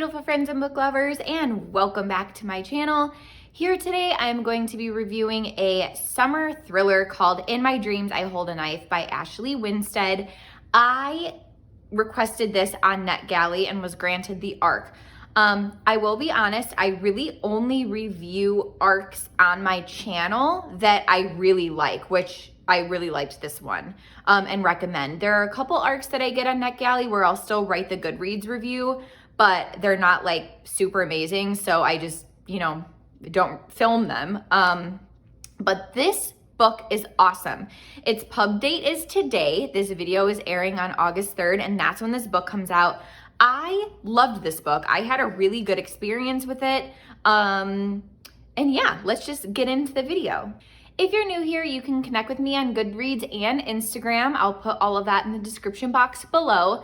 beautiful friends and book lovers, and welcome back to my channel. Here today I'm going to be reviewing a summer thriller called In My Dreams I Hold a Knife by Ashley Winstead. I requested this on NetGalley and was granted the ARC. I will be honest, I really only review ARCs on my channel that I really like, which I really liked this one and recommend. There are a couple ARCs that I get on NetGalley where I'll still write the Goodreads review, but they're not like super amazing, so I just, don't film them. But this book is awesome. Its pub date is today. This video is airing on August 3rd, and that's when this book comes out. I loved this book. I had a really good experience with it. And yeah, let's just get into the video. If you're new here, you can connect with me on Goodreads and Instagram. I'll put all of that in the description box below.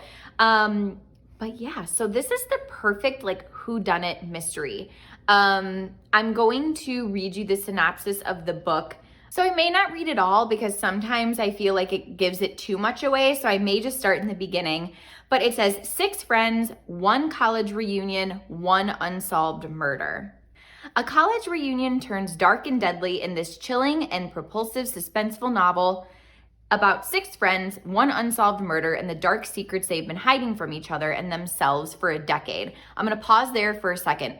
But yeah, so this is the perfect whodunit mystery. I'm going to read you the synopsis of the book. So I may not read it all because sometimes I feel like it gives it too much away. So I may just start in the beginning. But it says 6 friends, 1 college reunion, 1 unsolved murder. A college reunion turns dark and deadly in this chilling and propulsive suspenseful novel about 6 friends, 1 unsolved murder, and the dark secrets they've been hiding from each other and themselves for a decade. I'm gonna pause there for a second.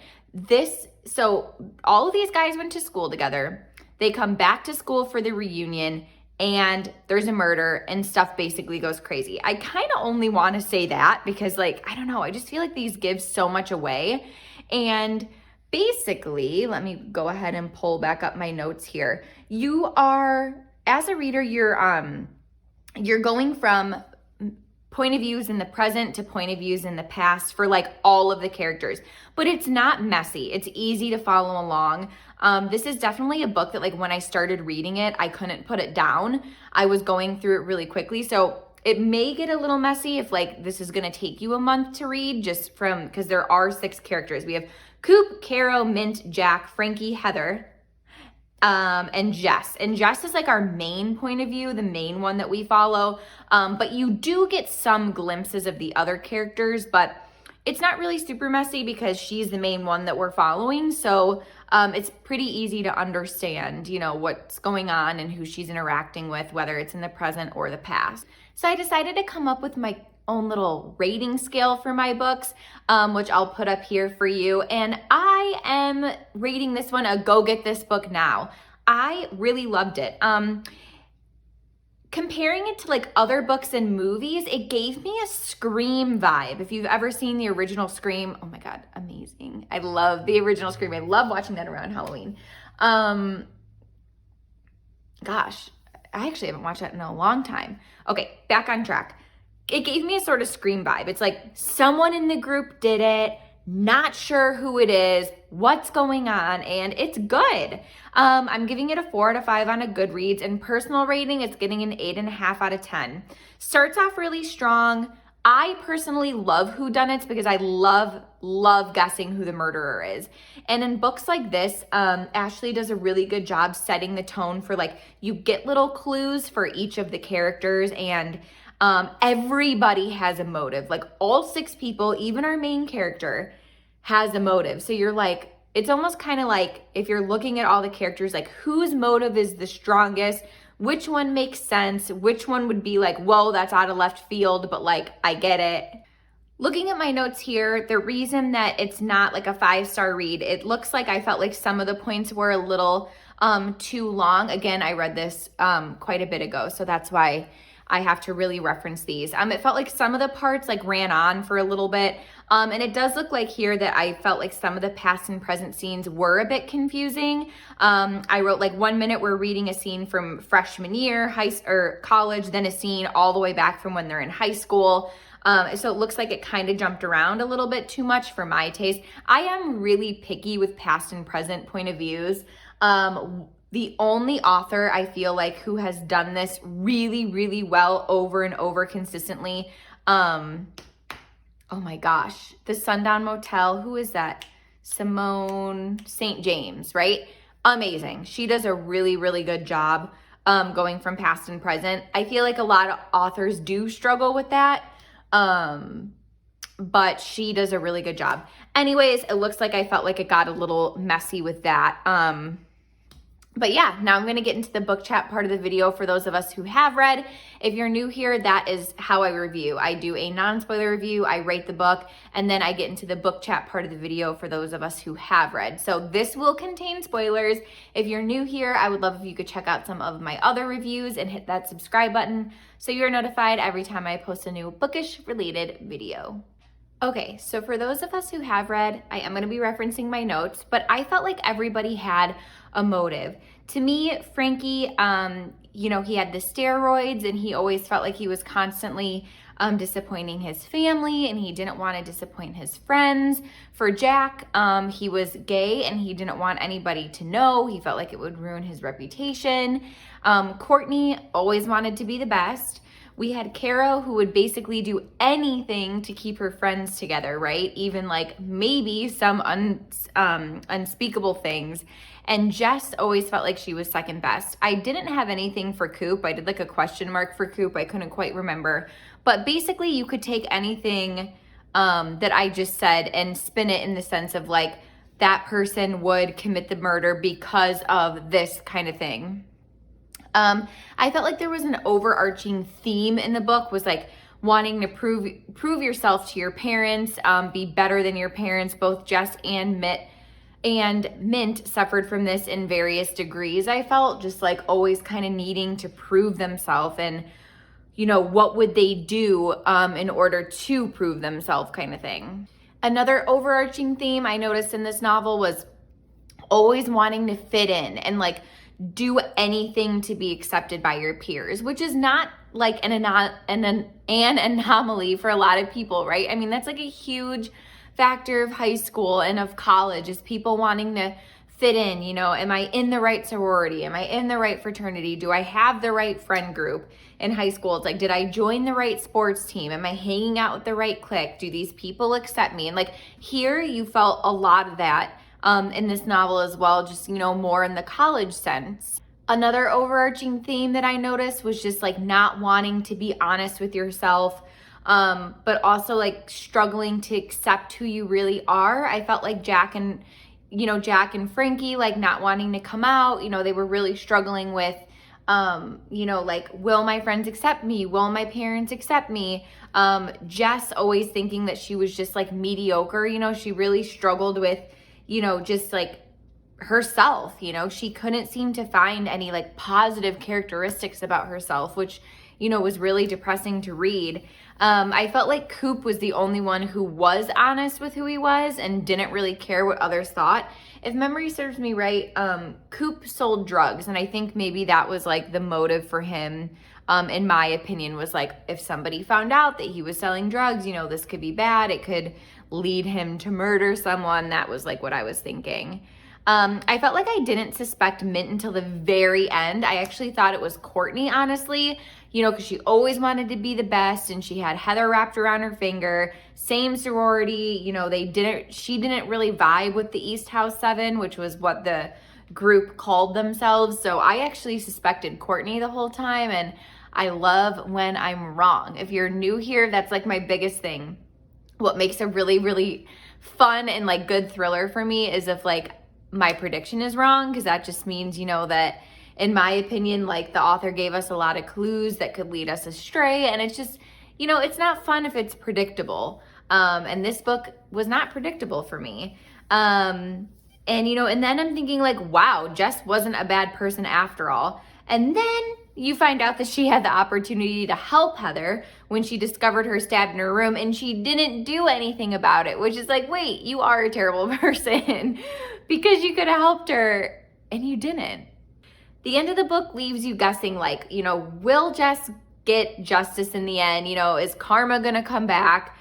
So all of these guys went to school together. They come back to school for the reunion, and there's a murder and stuff basically goes crazy. I kind of only want to say that because I don't know, I just feel like these give so much away. And basically, let me go ahead and pull back up my notes here. You are, as a reader, you're going from point of views in the present to point of views in the past for all of the characters, but it's not messy. It's easy to follow along. This is definitely a book that when I started reading it, I couldn't put it down. I was going through it really quickly. So it may get a little messy if this is going to take you a month to read, just because there are 6 characters. We have Coop, Caro, Mint, Jack, Frankie, Heather, and Jess. And Jess is our main point of view, the main one that we follow. But you do get some glimpses of the other characters, but it's not really super messy because she's the main one that we're following. So it's pretty easy to understand, what's going on and who she's interacting with, whether it's in the present or the past. So I decided to come up with my own little rating scale for my books, which I'll put up here for you. And I am rating this one a go get this book now. I really loved it. Comparing it to other books and movies, it gave me a Scream vibe. If you've ever seen the original Scream, oh my God, amazing. I love the original Scream. I love watching that around Halloween. Gosh, I actually haven't watched that in a long time. Okay, back on track. It gave me a sort of Scream vibe. It's someone in the group did it, not sure who it is, what's going on, and it's good. I'm giving it a 4 out of 5 on a Goodreads, and personal rating, it's getting an 8.5 out of 10. Starts off really strong. I personally love whodunits because I love guessing who the murderer is. And in books like this, Ashley does a really good job setting the tone for you get little clues for each of the characters, and everybody has a motive. All 6 people, even our main character, has a motive. So you're it's almost kind of if you're looking at all the characters, whose motive is the strongest, which one makes sense, which one would be whoa, that's out of left field, but I get it. Looking at my notes here, the reason that it's not a 5-star read, it looks I felt some of the points were a little too long. Again, I read this quite a bit ago, so that's why I have to really reference these. It felt some of the parts ran on for a little bit. And it does look here that I felt some of the past and present scenes were a bit confusing. I wrote 1 minute we're reading a scene from freshman year, college, then a scene all the way back from when they're in high school. So it looks it kind of jumped around a little bit too much for my taste. I am really picky with past and present point of views. The only author I feel who has done this really, really well over and over consistently, oh my gosh, the Sundown Motel, who is that? Simone St. James, right? Amazing. She does a really, really good job going from past and present. I feel a lot of authors do struggle with that. but she does a really good job. Anyways, it looks like I felt like it got a little messy with that. But yeah, now I'm going to get into the book chat part of the video for those of us who have read. If you're new here, that is how I review. I do a non-spoiler review, I rate the book, and then I get into the book chat part of the video for those of us who have read. So this will contain spoilers. If you're new here, I would love if you could check out some of my other reviews and hit that subscribe button so you're notified every time I post a new bookish related video. Okay, so for those of us who have read, I am going to be referencing my notes, but I felt like everybody had a motive. To me, Frankie, you know, he had the steroids and he always felt like he was constantly disappointing his family and he didn't want to disappoint his friends. For Jack, he was gay and he didn't want anybody to know. He felt like it would ruin his reputation. Courtney always wanted to be the best. We had Kara, who would basically do anything to keep her friends together, right? Even like maybe some unspeakable things. And Jess always felt like she was second best. I didn't have anything for Coop. I did like a question mark for Coop. I couldn't quite remember. But basically you could take anything that I just said and spin it in the sense of like that person would commit the murder because of this kind of thing. I felt like there was an overarching theme in the book, was like wanting to prove yourself to your parents, be better than your parents. Both Jess and Mint suffered from this in various degrees. I felt just like always kind of needing to prove themselves and, you know, what would they do in order to prove themselves kind of thing. Another overarching theme I noticed in this novel was always wanting to fit in and like do anything to be accepted by your peers, which is not like an anomaly for a lot of people, right? I mean, that's like a huge factor of high school and of college, is people wanting to fit in. You know, am I in the right sorority? Am I in the right fraternity? Do I have the right friend group? In high school, it's like, did I join the right sports team? Am I hanging out with the right clique? Do these people accept me? And like here, you felt a lot of that in this novel as well, just, you know, more in the college sense. Another overarching theme that I noticed was just like not wanting to be honest with yourself, but also like struggling to accept who you really are. I felt like Jack and Frankie, like not wanting to come out, you know, they were really struggling with, you know, like, will my friends accept me? Will my parents accept me? Jess always thinking that she was just like mediocre, you know, she really struggled with, you know, just like herself, you know, she couldn't seem to find any like positive characteristics about herself, which, you know, was really depressing to read. I felt like Coop was the only one who was honest with who he was and didn't really care what others thought. If memory serves me right, Coop sold drugs, and I think maybe that was like the motive for him, in my opinion, was like, if somebody found out that he was selling drugs, you know, this could be bad. It could lead him to murder someone. That was like what I was thinking. I felt like I didn't suspect Mint until the very end. I actually thought it was Courtney, honestly, you know, because she always wanted to be the best and she had Heather wrapped around her finger. Same sorority, you know, she didn't really vibe with the East House 7, which was what the group called themselves. So I actually suspected Courtney the whole time, and I love when I'm wrong. If you're new here, that's like my biggest thing. What makes a really, really fun and like good thriller for me is if like my prediction is wrong, because that just means, you know, that in my opinion, like the author gave us a lot of clues that could lead us astray. And it's just, you know, it's not fun if it's predictable. And this book was not predictable for me. And, you know, and then I'm thinking like, wow, Jess wasn't a bad person after all. And then you find out that she had the opportunity to help Heather when she discovered her stabbed in her room, and she didn't do anything about it, which is like, wait, you are a terrible person because you could have helped her and you didn't. The end of the book leaves you guessing, like, you know, will Jess get justice in the end? You know, is karma gonna come back,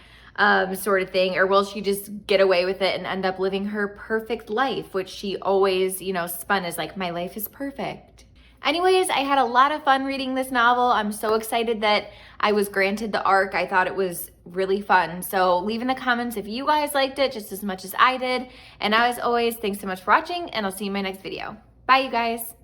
sort of thing, or will she just get away with it and end up living her perfect life, which she always, you know, spun as like, my life is perfect. Anyways, I had a lot of fun reading this novel. I'm so excited that I was granted the ARC. I thought it was really fun. So leave in the comments if you guys liked it just as much as I did. And as always, thanks so much for watching, and I'll see you in my next video. Bye, you guys.